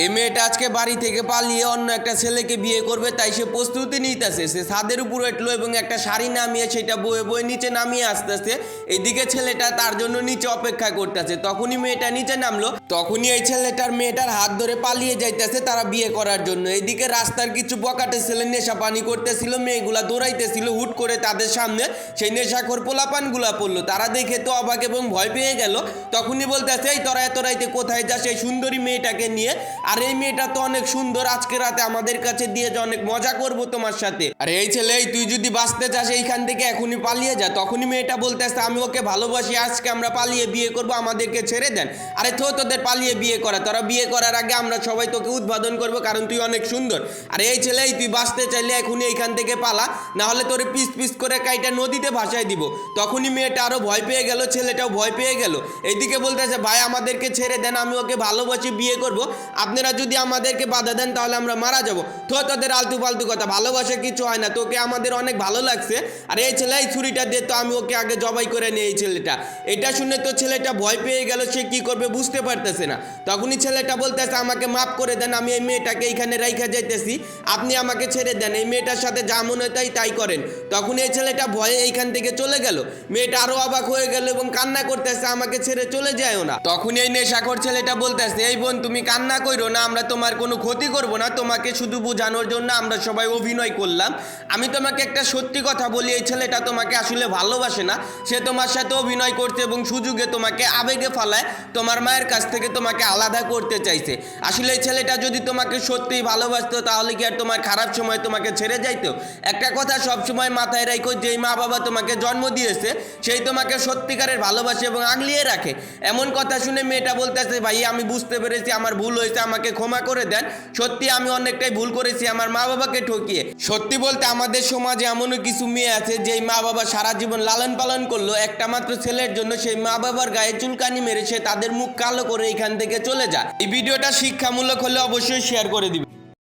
এই মেয়েটা আজকে বাড়ি থেকে পালিয়ে অন্য একটা ছেলেকে বিয়ে করবে, তাই সে প্রস্তুতি নিতেছে। সে ছাদের উপর উঠলো এবং একটা শাড়ি নামিয়ে সেটা বয়ে বয়ে নিচে নামিয়ে আসতেছে। এইদিকে ছেলেটা তার জন্য নিচে অপেক্ষা করতেছে। তখনই মেয়েটা নিচে নামলো, তখনই এই ছেলেটার মেয়েটার হাত ধরে পালিয়ে যাইতেছে তারা বিয়ে করার জন্য। এইদিকে রাস্তার কিছু বকাটে ছেলে নেশা পানি করতেছিল, মেয়েগুলা দৌড়াইতেছিল। হুট করে তাদের সামনে সেই নেশাখোর পোলাপানগুলা পড়লো। তারা দেখে তো অবাক এবং ভয় পেয়ে গেল। তখনই বলতেছে, এই তোরা এত রাইতে কোথায় যাস এই সুন্দরী মেয়েটাকে নিয়ে? আর এই মেয়েটা তো অনেক সুন্দর, আজকে রাতে আমাদের কাছে দিয়ে যা, অনেক মজা করবো তোমার সাথে। আরে এই ছেলে, তুই যদি বাঁচতে চাস এইখান থেকে এখনই পালিয়ে যা। তখনই মেয়েটা বলতেছে, আমি ওকে ভালোবাসি, আজকে আমরা পালিয়ে বিয়ে করব, আমাদেরকে ছেড়ে দেন। আরে তোদের পালিয়ে বিয়ে করা, তোরা বিয়ে করার আগে আমরা সবাই তোকে উদ্বোধন করবো, কারণ তুই অনেক সুন্দর। আরে এই ছেলে, তুই বাঁচতে চাইলে এখনই এইখান থেকে পালা, না হলে তোর পিস পিস করে কাইটা নদীতে ভাসায় দিব। তখনই মেয়েটা আরো ভয় পেয়ে গেল, ছেলেটাও ভয় পেয়ে গেল। এইদিকে বলতেছে, ভাই আমাদেরকে ছেড়ে দেন, আমি ওকে ভালোবাসি, বিয়ে করব। আপনারা যদি আমাদেরকে বাধা দেন তাহলে আমরা মারা যাবো। তোদের আলতু ফালতু কথা, ভালোবাসা কিছু হয় না, তোকে আমাদের অনেক ভালো লাগছে। আর এই ছেলে, এই ছুরিটা দিয়ে তো আমি ওকে আগে জবাই করে নিই। এই ছেলেটা এটা শুনে তো ছেলেটা ভয় পেয়ে গেল, সে কি করবে বুঝতে পারতেছে না। তখনই ছেলেটা বলতেছে, আমাকে মাফ করে দেন, আমি এই মেয়েটাকে এইখানে রাইখা যাইতেছি, আপনি আমাকে ছেড়ে দেন, এই মেয়েটার সাথে যা মনে হয় তাই করেন। তখন এই ছেলেটা ভয়ে এইখান থেকে চলে গেল। মেয়েটা আরো অবাক হয়ে গেল এবং কান্না করতেছে, আমাকে ছেড়ে চলে যায়ও না। তখন এই নেশাখোর ছেলেটা বলতেছে, এই বোন তুমি কান্না করো না, আমরা তোমার কোনো ক্ষতি করব না, তোমাকে শুধু বোঝানোর জন্য আমরা সবাই অভিনয় করলাম। আমি তোমাকে একটা সত্যি কথা বলি, এই ছেলেটা তোমাকে আসলে ভালোবাসে না, সে তোমার সাথে অভিনয় করছে এবং সুযোগে তোমাকে আবেগে ফালায় তোমার মায়ের কাছ থেকে তোমাকে আলাদা করতে চাইছে। আসলে এই ছেলেটা যদি তোমাকে সত্যিই ভালোবাসতো তাহলে কি আর তোমার খারাপ সময় তোমাকে ছেড়ে যাইতো? একটা কথা সবসময় মাথায় রাখো, যেই মা বাবা তোমাকে জন্ম দিয়েছে সেই তোমাকে সত্যিকারের ভালোবাসে এবং আগলিয়ে রাখে। এমন কথা শুনে মেয়েটা বলতেছে, ভাই আমি বুঝতে পেরেছি, আমার ভুল হয়েছে, আমাকে ক্ষমা করে দেন। সত্যি আমি অনেকটাই ভুল করেছি আমার মা বাবাকে ঠকিয়ে। সত্যি বলতে আমাদের সমাজে এমনও কিছু মেয়ে আছে যেই মা বাবা সারা জীবন লালন পালন করলো একটা মাত্র ছেলের জন্য, সেই মা বাবার গায়ে চুলকানি মেরে সে তাদের মুখ কালো করে এখান থেকে চলে যায়। এই ভিডিওটা শিক্ষামূলক হলে অবশ্যই শেয়ার করে দিবে।